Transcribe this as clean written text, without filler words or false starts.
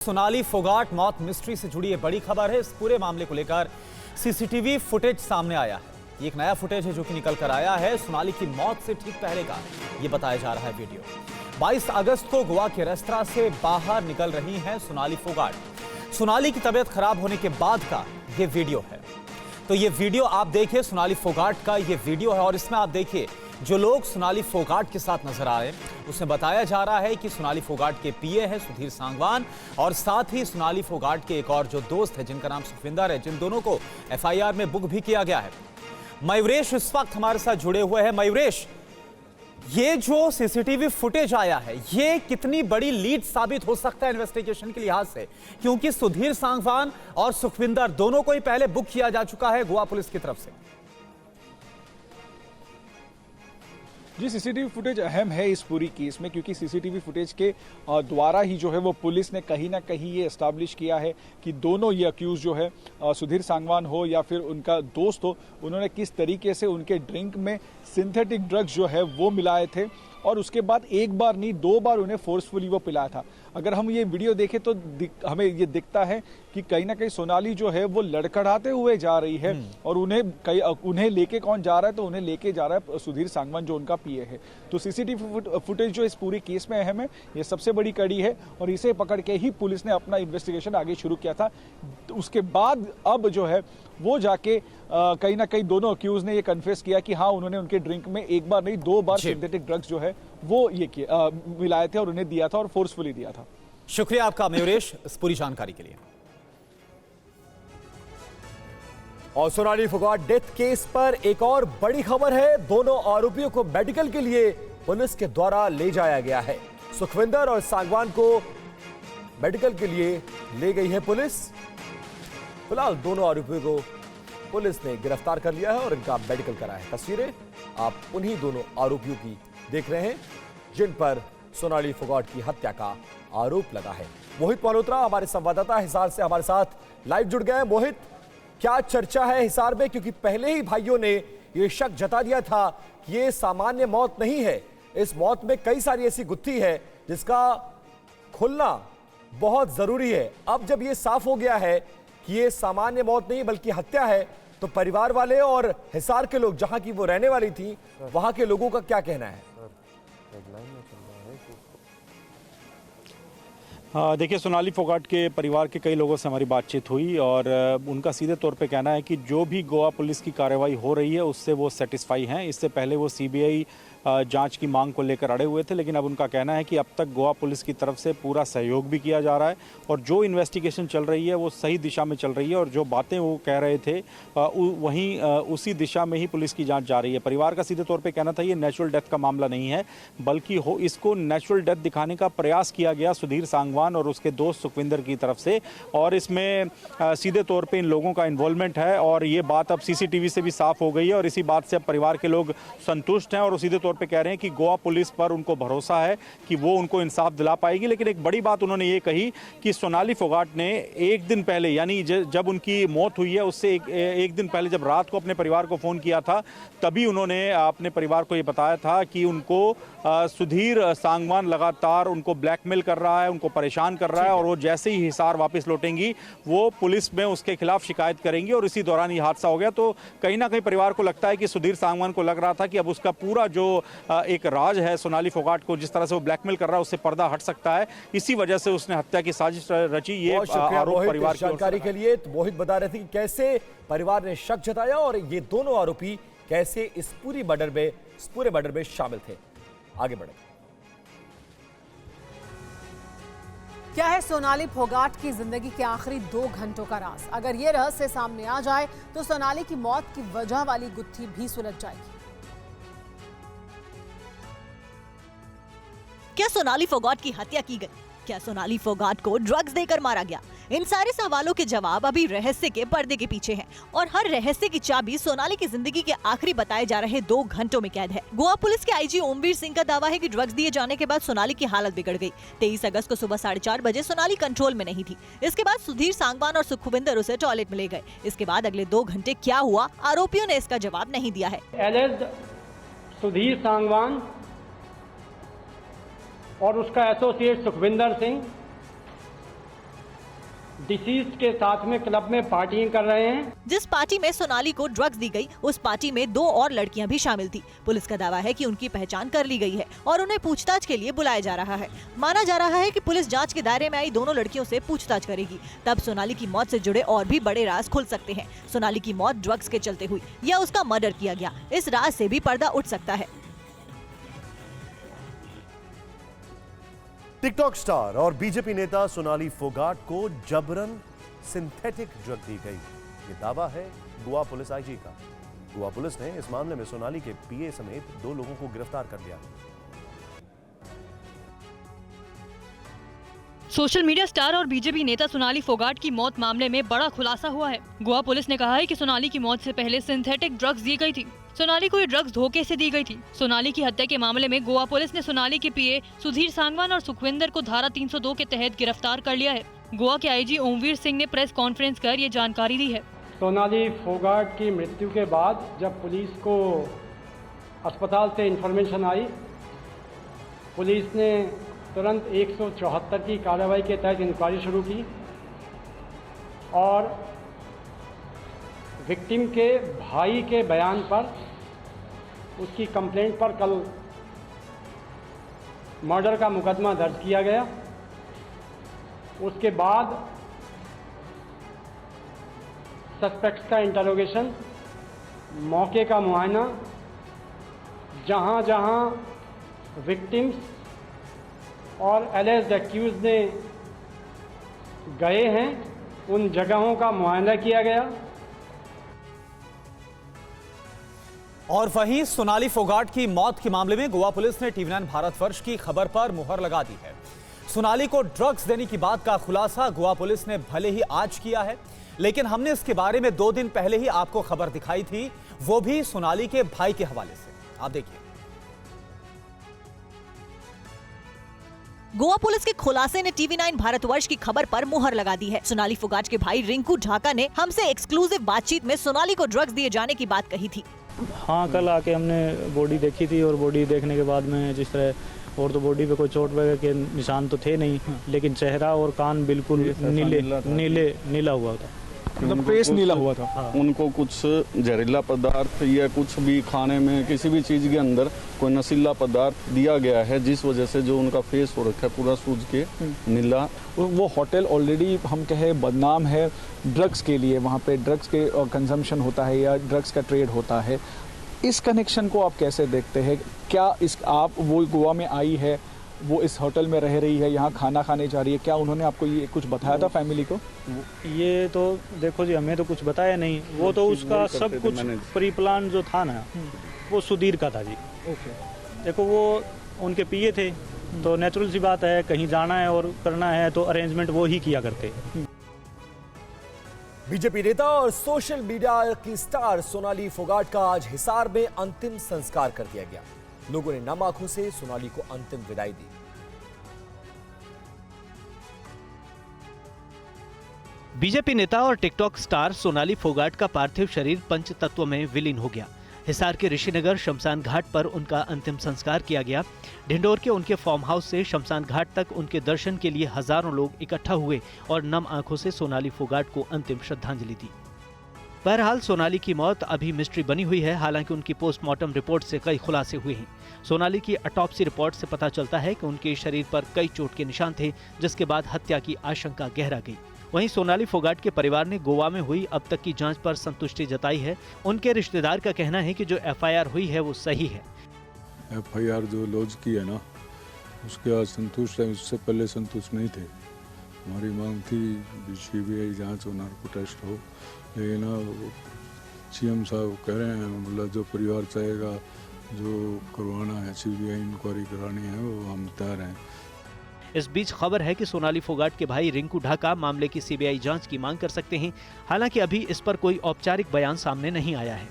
सोनाली फोगाट मौत मिस्ट्री से जुड़ी एक बड़ी खबर है। इस पूरे मामले को लेकर सीसीटीवी फुटेज सामने आया है। ये एक नया फुटेज है जो कि निकल कर आया है। सोनाली की मौत से ठीक पहले का ये बताया जा रहा है वीडियो। 22 अगस्त को गोवा के रेस्तरां से बाहर निकल रही हैं सोनाली फोगाट। सोनाली की तबीयत खराब होने के बाद का ये वीडियो है। तो ये वीडियो आप देखिए, सोनाली फोगाट का ये वीडियो है और इसमें आप देखिए जो लोग सोनाली फोगाट के साथ नजर आ रहे हैं उसमें बताया जा रहा है कि सोनाली फोगाट के पीए है सुधीर सांगवान और साथ ही सोनाली फोगाट के एक और जो दोस्त है जिनका नाम सुखविंदर है, जिन दोनों को एफआईआर में बुक भी किया गया है। मयूरेश इस वक्त हमारे साथ जुड़े हुए हैं। मयूरेश, ये जो सीसीटीवी फुटेज आया है ये कितनी बड़ी लीड साबित हो सकता है इन्वेस्टिगेशन के लिहाज से, क्योंकि सुधीर सांगवान और सुखविंदर दोनों को ही पहले बुक किया जा चुका है गोवा पुलिस की तरफ से। जी, सीसीटीवी फुटेज अहम है इस पूरी केस में, क्योंकि सीसीटीवी फुटेज के द्वारा ही जो है वो पुलिस ने कहीं ना कहीं ये एस्टैब्लिश किया है कि दोनों ये अक्यूज जो है सुधीर सांगवान हो या फिर उनका दोस्त हो, उन्होंने किस तरीके से उनके ड्रिंक में सिंथेटिक ड्रग्स जो है वो मिलाए थे और उसके बाद एक बार नहीं 2 बार उन्हें फोर्सफुली वो पिलाया था। अगर हम ये वीडियो देखें तो हमें ये दिखता है कि कहीं ना कहीं सोनाली जो है वो लड़खड़ाते हुए जा रही है और उन्हें लेके कौन जा रहा है, तो उन्हें लेके जा रहा है सुधीर सांगवान जो उनका पीए है। तो सीसीटीवी फुटेज जो इस पूरी केस में अहम है, ये सबसे बड़ी कड़ी है और इसे पकड़ के ही पुलिस ने अपना इन्वेस्टिगेशन आगे शुरू किया था। उसके बाद अब जो है वो जाके कहीं ना कहीं दोनों अक्यूज ने ये कन्फेस किया कि हाँ, उन्होंने उनके ड्रिंक में एक बार नहीं 2 बार सिंथेटिक ड्रग्स जो है वो ये मिलाए थे और उन्हें दिया था और फोर्सफुली दिया था। शुक्रिया आपका मयूरेश इस पूरी जानकारी के लिए। और सोनाली फोगाट डेथ केस पर एक और बड़ी खबर है। दोनों आरोपियों को मेडिकल के लिए पुलिस के द्वारा ले जाया गया है। सुखविंदर और सांगवान को मेडिकल के लिए ले गई है पुलिस। फिलहाल दोनों आरोपियों को पुलिस ने गिरफ्तार कर लिया है और इनका मेडिकल कराया है। तस्वीरें आप उन्हीं दोनों आरोपियों की देख रहे हैं जिन पर सोनाली फोगाट की हत्या का आरोप लगा है। मोहित मल्होत्रा हमारे संवाददाता हिसार से हमारे साथ लाइव जुड़ गए हैं। मोहित, क्या चर्चा है हिसार में, क्योंकि पहले ही भाइयों ने यह शक जता दिया था कि ये सामान्य मौत नहीं है, इस मौत में कई सारी ऐसी गुत्थी है जिसका खुलना बहुत जरूरी है। अब जब ये साफ हो गया है कि ये सामान्य मौत नहीं बल्कि हत्या है, तो परिवार वाले और हिसार के लोग, जहां की वो रहने वाली थी, वहां के लोगों का क्या कहना है? देखिए, सोनाली फोगाट के परिवार के कई लोगों से हमारी बातचीत हुई और उनका सीधे तौर पे कहना है कि जो भी गोवा पुलिस की कार्रवाई हो रही है उससे वो सेटिस्फाई हैं। इससे पहले वो सीबीआई जांच की मांग को लेकर अड़े हुए थे, लेकिन अब उनका कहना है कि अब तक गोवा पुलिस की तरफ से पूरा सहयोग भी किया जा रहा है और जो इन्वेस्टिगेशन चल रही है वो सही दिशा में चल रही है और जो बातें वो कह रहे थे वहीं उसी दिशा में ही पुलिस की जांच जा रही है। परिवार का सीधे तौर पे कहना था ये नेचुरल डेथ का मामला नहीं है, बल्कि इसको नेचुरल डेथ दिखाने का प्रयास किया गया सुधीर सांगवान और उसके दोस्त सुखविंदर की तरफ से, और इसमें सीधे तौर पर इन लोगों का इन्वॉल्वमेंट है और ये बात अब सीसीटीवी से भी साफ हो गई है और इसी बात से अब परिवार के लोग संतुष्ट हैं और सीधे पे कह रहे हैं कि गोवा पुलिस पर उनको भरोसा है कि वो उनको इंसाफ दिला पाएगी। लेकिन एक बड़ी बात उन्होंने ये कही कि सोनाली फोगाट ने एक दिन पहले, यानी जब उनकी मौत हुई है उससे एक दिन पहले जब रात को अपने परिवार को फोन किया था, तभी उन्होंने अपने परिवार को ये बताया था कि उनको सुधीर सांगवान लगातार उनको ब्लैकमेल कर रहा है, उनको परेशान कर रहा है और वो जैसे ही हिसार वापस लौटेंगी वो पुलिस में उसके खिलाफ शिकायत करेंगी और इसी दौरान ये हादसा हो गया। तो कहीं ना कहीं परिवार को लगता है कि सुधीर सांगवान को लग रहा था कि अब उसका पूरा जो एक राज है सोनाली फोगाट को जिस तरह से वो ब्लैकमेल कर रहा है उससे पर्दा हट सकता है, इसी वजह से उसने हत्या की साजिश रची। ये आरोप परिवार की जानकारी के लिए मोहित बता रहे थे कि कैसे परिवार ने शक जताया और ये दोनों आरोपी कैसे इस पूरे मर्डर में शामिल थे। आगे बढ़े। क्या है सोनाली फोगाट की जिंदगी के आखिरी 2 घंटों का राज? अगर ये रहस्य सामने आ जाए तो सोनाली की मौत की वजह वाली गुत्थी भी सुलझ जाएगी। क्या सोनाली फोगाट की हत्या की गई? क्या सोनाली फोगाट को ड्रग्स देकर मारा गया? इन सारे सवालों के जवाब अभी रहस्य के पर्दे के पीछे हैं और हर रहस्य की चाबी सोनाली की जिंदगी के आखिरी बताए जा रहे 2 घंटों में कैद है। गोवा पुलिस के आईजी ओमवीर सिंह का दावा है कि ड्रग्स दिए जाने के बाद सोनाली की हालत बिगड़ गई। 23 अगस्त को सुबह 4:30 बजे सोनाली कंट्रोल में नहीं थी। इसके बाद सुधीर सांगवान और सुखविंदर उसे टॉयलेट में ले गए। इसके बाद अगले 2 घंटे क्या हुआ, आरोपियों ने इसका जवाब नहीं दिया है। एलिज्ड सुधीर सांगवान और उसका एसोसिएट सुखविंदर सिंह डिसीज के साथ में क्लब में पार्टियां कर रहे हैं। जिस पार्टी में सोनाली को ड्रग्स दी गई, उस पार्टी में 2 और लड़कियां भी शामिल थी। पुलिस का दावा है कि उनकी पहचान कर ली गई है और उन्हें पूछताछ के लिए बुलाया जा रहा है। माना जा रहा है कि पुलिस जांच के दायरे में आई दोनों लड़कियों से पूछताछ करेगी, तब सोनाली की मौत से जुड़े और भी बड़े राज खुल सकते हैं। सोनाली की मौत ड्रग्स के चलते हुई या उसका मर्डर किया गया, इस राज से भी पर्दा उठ सकता है। टिकटॉक स्टार और बीजेपी नेता सोनाली फोगाट को जबरन सिंथेटिक ड्रग दी गई, ये दावा है गोवा पुलिस आईजी का। गोवा पुलिस ने इस मामले में सोनाली के पीए समेत 2 लोगों को गिरफ्तार कर लिया। सोशल मीडिया स्टार और बीजेपी नेता सोनाली फोगाट की मौत मामले में बड़ा खुलासा हुआ है। गोवा पुलिस ने कहा है कि सोनाली की मौत से पहले सिंथेटिक ड्रग्स दी गई थी। सोनाली को ये ड्रग्स धोखे से दी गई थी। सोनाली की हत्या के मामले में गोवा पुलिस ने सोनाली के पीए सुधीर सांगवान और सुखविंदर को धारा 302 के तहत गिरफ्तार कर लिया है। गोवा के आईजी ओमवीर सिंह ने प्रेस कॉन्फ्रेंस कर ये जानकारी दी है। सोनाली फोगाट की मृत्यु के बाद जब पुलिस को अस्पताल से इंफॉर्मेशन आई, पुलिस ने तुरंत 174 की कार्रवाई के तहत इंक्वायरी शुरू की और विक्टिम के भाई के बयान पर, उसकी कंप्लेंट पर कल मर्डर का मुकदमा दर्ज किया गया। उसके बाद सस्पेक्ट्स का इंटरोगेशन, मौके का मुआयना, जहां जहां विक्टिम्स और एलिज्ड एक्यूज ने गए हैं उन जगहों का मुआयना किया गया। और वहीं सोनाली फोगाट की मौत के मामले में गोवा पुलिस ने टीवी 9 भारतवर्ष की खबर पर मुहर लगा दी है। सोनाली को ड्रग्स देने की बात का खुलासा गोवा पुलिस ने भले ही आज किया है, लेकिन हमने इसके बारे में 2 दिन पहले ही आपको खबर दिखाई थी, वो भी सोनाली के भाई के हवाले से। आप देखिए। गोवा पुलिस के खुलासे ने टीवी 9 भारतवर्ष की खबर पर मुहर लगा दी है। सोनाली फोगाट के भाई रिंकू ढाका ने हमसे एक्सक्लूसिव बातचीत में सोनाली को ड्रग्स दिए जाने की बात कही थी। हाँ, कल आके हमने बॉडी देखी थी और बॉडी देखने के बाद में जिस तरह, और तो बॉडी पे कोई चोट वगैरह के निशान तो थे नहीं, लेकिन चेहरा और कान बिल्कुल नीला हुआ था, मतलब फेस नीला हुआ था। हाँ। उनको कुछ जहरीला पदार्थ या कुछ भी खाने में किसी भी चीज़ के अंदर कोई नशीला पदार्थ दिया गया है, जिस वजह से जो उनका फेस हो रखा है पूरा सूज के नीला। वो होटल ऑलरेडी हम कहे बदनाम है ड्रग्स के लिए, वहाँ पे ड्रग्स के कंजम्पशन होता है या ड्रग्स का ट्रेड होता है। इस कनेक्शन को आप कैसे देखते हैं? क्या इस आप वो गोवा में आई है, वो इस होटल में रह रही है, यहाँ खाना खाने जा रही है, क्या उन्होंने आपको ये कुछ बताया था फैमिली को? ये तो देखो जी, हमें तो कुछ बताया नहीं। वो तो उसका सब कुछ प्री प्लान जो था ना, वो सुधीर का था जी। देखो वो उनके पीए थे, तो नेचुरल सी बात है, कहीं जाना है और करना है तो अरेंजमेंट वो ही किया करते। बीजेपी नेता और सोशल मीडिया की स्टार सोनाली फोगाट का आज हिसार में अंतिम संस्कार कर दिया गया। लोगों ने नम आंखों से सोनाली को अंतिम विदाई दी। बीजेपी नेता और टिकटॉक स्टार सोनाली फोगाट का पार्थिव शरीर पंच तत्व में विलीन हो गया। हिसार के ऋषिनगर शमशान घाट पर उनका अंतिम संस्कार किया गया। ढिंडोर के उनके फार्म हाउस से शमशान घाट तक उनके दर्शन के लिए हजारों लोग इकट्ठा हुए और नम आंखों से सोनाली फोगाट को अंतिम श्रद्धांजलि दी। बहरहाल सोनाली की मौत अभी मिस्ट्री बनी हुई है। हालांकि उनकी पोस्टमार्टम रिपोर्ट से कई खुलासे हुए हैं। सोनाली की ऑटोप्सी रिपोर्ट से पता चलता है कि उनके शरीर पर कई चोट के निशान थे, जिसके बाद हत्या की आशंका गहरा गई। वहीं सोनाली फोगाट के परिवार ने गोवा में हुई अब तक की जांच पर संतुष्टि जताई है। उनके रिश्तेदार का कहना है कि जो एफआईआर हुई है वो सही है। एफआईआर जो लॉन्च की है ना, उसके बाद संतुष्ट है, उससे पहले संतुष्ट नहीं थे। हमारी मांग थी सीबीआई जांच हो, नार्को टेस्ट हो, लेकिन सीएम साहब कह रहे हैं, मतलब जो परिवार चाहेगा, जो करवाना है, सीबीआई इंक्वायरी करानी है, वो हम तैयार हैं। इस बीच खबर है कि सोनाली फोगाट के भाई रिंकू ढाका मामले की सीबीआई जांच की मांग कर सकते हैं। हालांकि अभी इस पर कोई औपचारिक बयान सामने नहीं आया है।